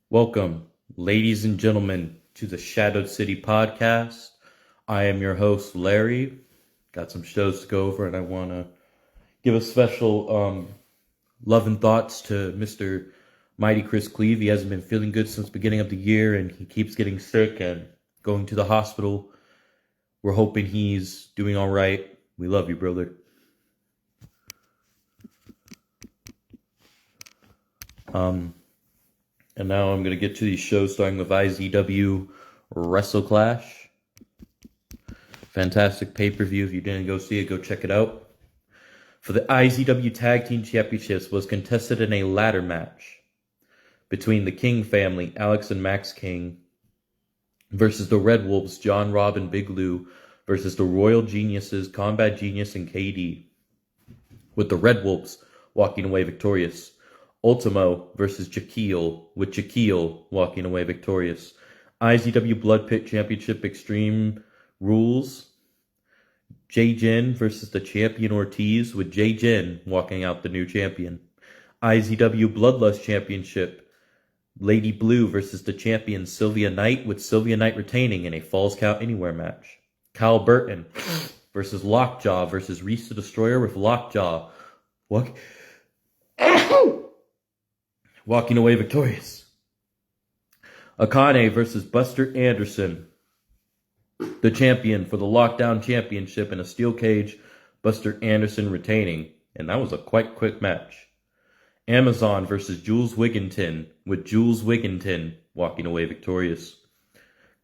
Welcome, ladies and gentlemen, to the Shadowed City podcast. I am your host, Larry. Got some shows to go over, and I want to give a special love and thoughts to Mr. Mighty Chris Cleve. He hasn't been feeling good since the beginning of the year, and he keeps getting sick and going to the hospital. We're hoping he's doing all right. We love you, brother. And now I'm going to get to these shows starting with IZW Wrestle Clash. Fantastic pay-per-view. If you didn't go see it, go check it out. For the IZW Tag Team Championships was contested in a ladder match between the King family, Alex and Max King, versus the Red Wolves, John, Rob, and Big Lou, versus the Royal Geniuses, Combat Genius, and KD, with the Red Wolves walking away victorious. Ultimo versus Jaquil, with Jaquil walking away victorious. IZW Blood Pit Championship Extreme Rules. Jay Jin versus the champion Ortiz, with Jay Jin walking out the new champion. IZW Bloodlust Championship. Lady Blue versus the champion Sylvia Knight, with Sylvia Knight retaining in a Falls Count Anywhere match. Kyle Burton versus Lockjaw versus Reese the Destroyer, with Lockjaw walking away victorious. Akane versus Buster Anderson, the champion for the Lockdown Championship in a steel cage, Buster Anderson retaining, and that was a quite quick match. Amazon versus Jules Wigginton, with Jules Wigginton walking away victorious.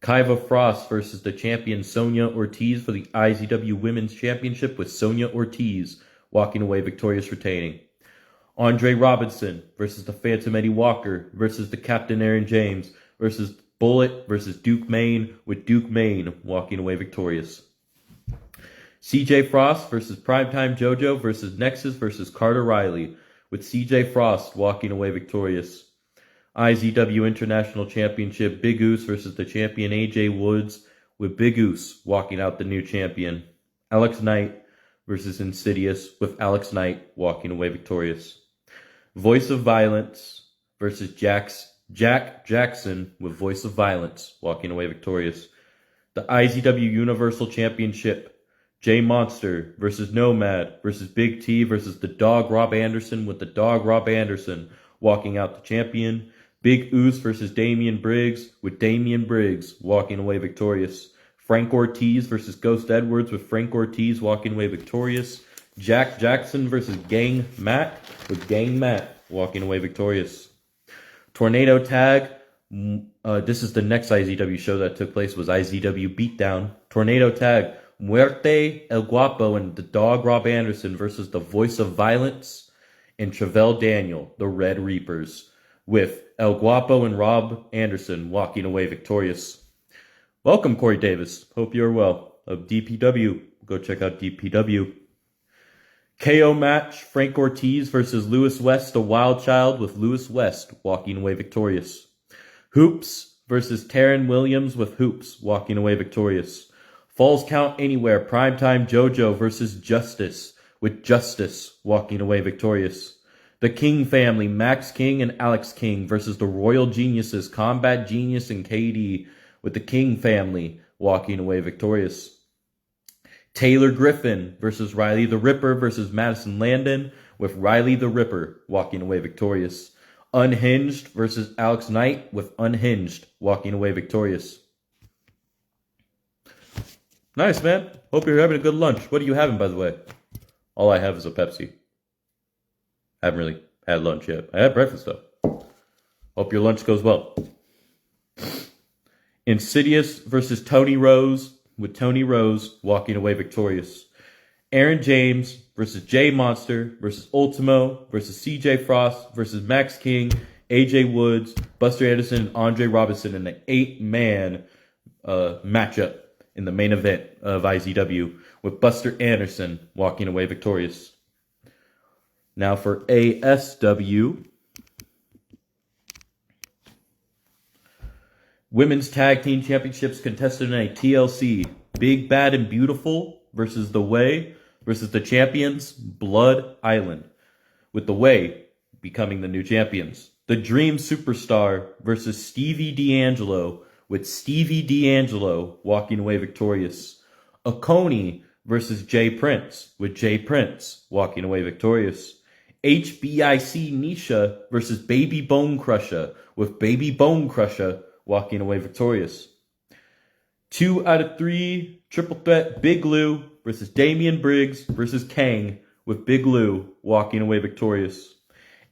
Kaiva Frost versus the champion Sonia Ortiz for the IZW Women's Championship, with Sonia Ortiz walking away victorious retaining. Andre Robinson versus the Phantom Eddie Walker versus the Captain Aaron James versus Bullet versus Duke Maine, with Duke Maine walking away victorious. CJ Frost versus Primetime JoJo versus Nexus versus Carter Riley, with CJ Frost walking away victorious. IZW International Championship Big Goose versus the champion AJ Woods, with Big Goose walking out the new champion. Alex Knight versus Insidious, with Alex Knight walking away victorious. Voice of Violence versus Jack Jackson, with Voice of Violence walking away victorious. The IZW Universal Championship, J Monster versus Nomad versus Big T versus the Dog Rob Anderson, with the Dog Rob Anderson walking out the champion. Big Oos versus Damian Briggs, with Damian Briggs walking away victorious. Frank Ortiz versus Ghost Edwards, with Frank Ortiz walking away victorious. Jack Jackson versus Gang Matt, with Gang Matt walking away victorious. Tornado Tag. This is the next IZW show that took place, was IZW Beatdown. Tornado Tag. Muerte El Guapo and the Dog Rob Anderson versus the Voice of Violence and Travell Daniel, the Red Reapers, with El Guapo and Rob Anderson walking away victorious. Welcome, Corey Davis. Hope you're well. Of DPW. Go check out DPW. KO match, Frank Ortiz versus Lewis West, the Wild Child, with Lewis West walking away victorious. Hoops versus Taryn Williams, with Hoops walking away victorious. Falls Count Anywhere, Primetime JoJo versus Justice, with Justice walking away victorious. The King family, Max King and Alex King versus the Royal Geniuses, Combat Genius and KD, with the King family walking away victorious. Taylor Griffin versus Riley the Ripper versus Madison Landon, with Riley the Ripper walking away victorious. Unhinged versus Alex Knight, with Unhinged walking away victorious. Nice, man. Hope you're having a good lunch. What are you having, by the way? All I have is a Pepsi. Haven't really had lunch yet. I had breakfast, though. Hope your lunch goes well. Insidious versus Tony Rose, with Tony Rose walking away victorious. Aaron James versus J Monster versus Ultimo versus CJ Frost versus Max King, AJ Woods, Buster Anderson, and Andre Robinson in an 8-man matchup in the main event of IZW, with Buster Anderson walking away victorious. Now for ASW. Women's Tag Team Championships contested in a TLC. Big Bad and Beautiful versus The Way versus the champions, Blood Island, with The Way becoming the new champions. The Dream Superstar versus Stevie D'Angelo, with Stevie D'Angelo walking away victorious. Oconee versus Jay Prince, with Jay Prince walking away victorious. HBIC Nisha versus Baby Bone Crusher, with Baby Bone Crusher walking away victorious. 2 out of 3 triple threat Big Lou versus Damian Briggs versus Kang, with Big Lou walking away victorious.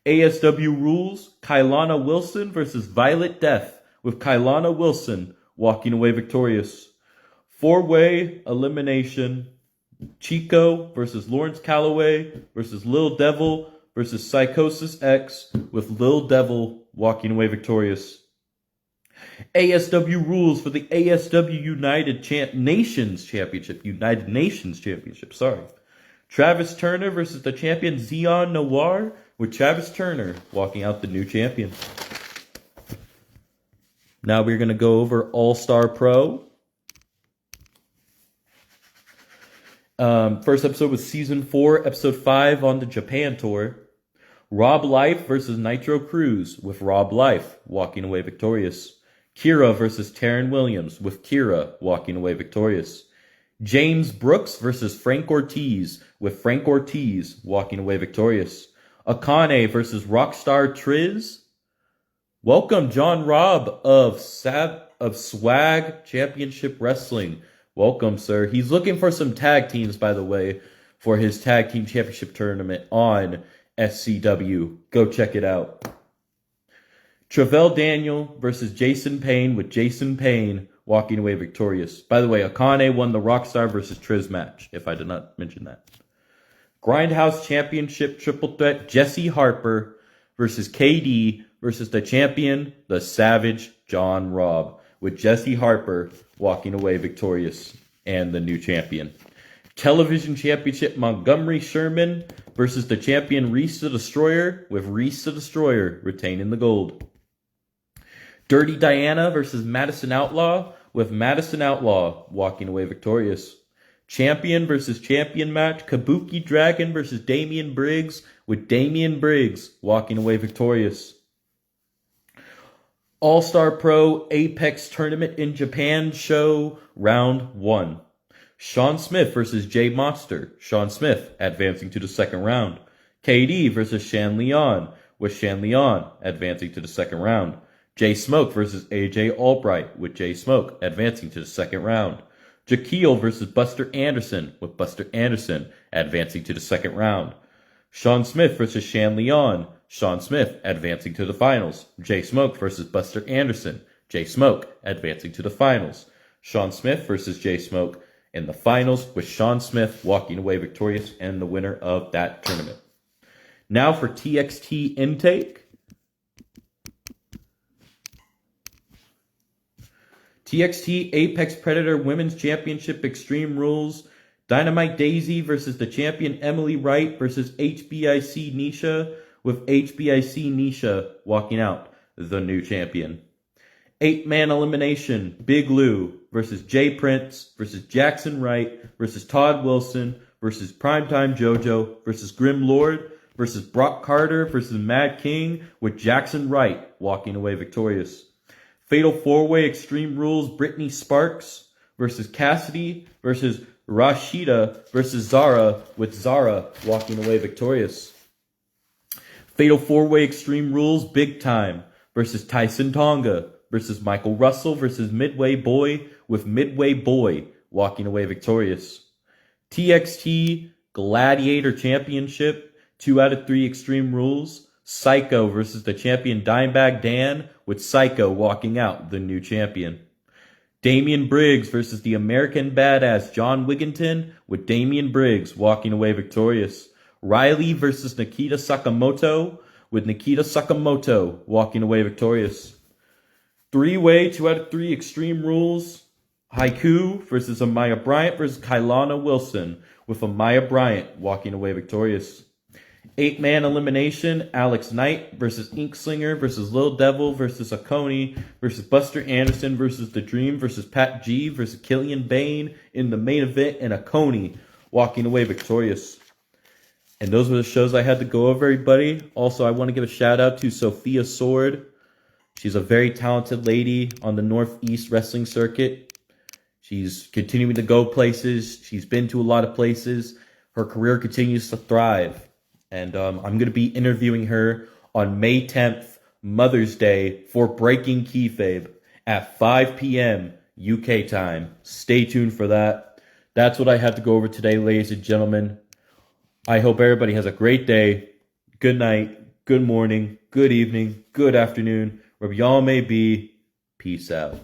ASW rules, Kailana Wilson versus Violet Death, with Kailana Wilson walking away victorious. 4-way elimination, Chico versus Lawrence Calloway versus Lil Devil versus Psychosis X, with Lil Devil walking away victorious. ASW rules for the ASW United Nations Championship. Travis Turner versus the champion Zion Noir, with Travis Turner walking out the new champion. Now we're going to go over All-Star Pro. First episode was Season 4, Episode 5 on the Japan Tour. Rob Life versus Nitro Cruz, with Rob Life walking away victorious. Kira versus Taryn Williams, with Kira walking away victorious. James Brooks versus Frank Ortiz, with Frank Ortiz walking away victorious. Akane versus Rockstar Triz. Welcome John Robb of Swag Championship Wrestling. Welcome, sir. He's looking for some tag teams, by the way, for his Tag Team Championship tournament on SCW. Go check it out. Travell Daniel versus Jason Payne, with Jason Payne walking away victorious. By the way, Akane won the Rockstar versus Triz match, if I did not mention that. Grindhouse Championship Triple Threat, Jesse Harper versus KD versus the champion, the Savage John Robb, with Jesse Harper walking away victorious and the new champion. Television Championship, Montgomery Sherman versus the champion Reese the Destroyer, with Reese the Destroyer retaining the gold. Dirty Diana versus Madison Outlaw, with Madison Outlaw walking away victorious. Champion versus champion match, Kabuki Dragon versus Damian Briggs, with Damian Briggs walking away victorious. All-Star Pro Apex Tournament in Japan show round 1. Sean Smith versus Jay Monster. Sean Smith advancing to the second round. KD versus Shan Leon, with Shan Leon advancing to the second round. Jay Smoke versus AJ Albright, with Jay Smoke advancing to the second round. Jaquil versus Buster Anderson, with Buster Anderson advancing to the second round. Sean Smith versus Shan Leon, Sean Smith advancing to the finals. Jay Smoke versus Buster Anderson, Jay Smoke advancing to the finals. Sean Smith versus Jay Smoke in the finals, with Sean Smith walking away victorious and the winner of that tournament. Now for TXT intake. TXT Apex Predator Women's Championship Extreme Rules. Dynamite Daisy versus the champion Emily Wright versus HBIC Nisha, with HBIC Nisha walking out the new champion. 8-man elimination, Big Lou versus Jay Prince versus Jackson Wright versus Todd Wilson versus Primetime JoJo versus Grim Lord versus Brock Carter versus Mad King, with Jackson Wright walking away victorious. Fatal 4-way Extreme Rules, Brittany Sparks versus Cassidy versus Rashida versus Zara, with Zara walking away victorious. Fatal 4-way Extreme Rules, Big Time versus Tyson Tonga versus Michael Russell versus Midway Boy, with Midway Boy walking away victorious. TXT Gladiator Championship, 2 out of 3 Extreme Rules. Psycho versus the champion Dimebag Dan, with Psycho walking out the new champion. Damian Briggs versus the American Badass John Wigginton, with Damian Briggs walking away victorious. Riley versus Nikita Sakamoto, with Nikita Sakamoto walking away victorious. 3-way 2 out of 3 Extreme Rules. Haiku versus Amaya Bryant versus Kailana Wilson, with Amaya Bryant walking away victorious. 8-man elimination, Alex Knight versus Inkslinger versus Lil Devil versus Oconee versus Buster Anderson versus The Dream versus Pat G versus Killian Bane in the main event, and Oconee walking away victorious. And those were the shows I had to go over, everybody. Also, I want to give a shout out to Sophia Sword. She's a very talented lady on the Northeast wrestling circuit. She's continuing to go places. She's been to a lot of places. Her career continues to thrive. And I'm going to be interviewing her on May 10th, Mother's Day, for Breaking Kayfabe at 5 p.m. UK time. Stay tuned for that. That's what I had to go over today, ladies and gentlemen. I hope everybody has a great day, good night, good morning, good evening, good afternoon, wherever y'all may be. Peace out.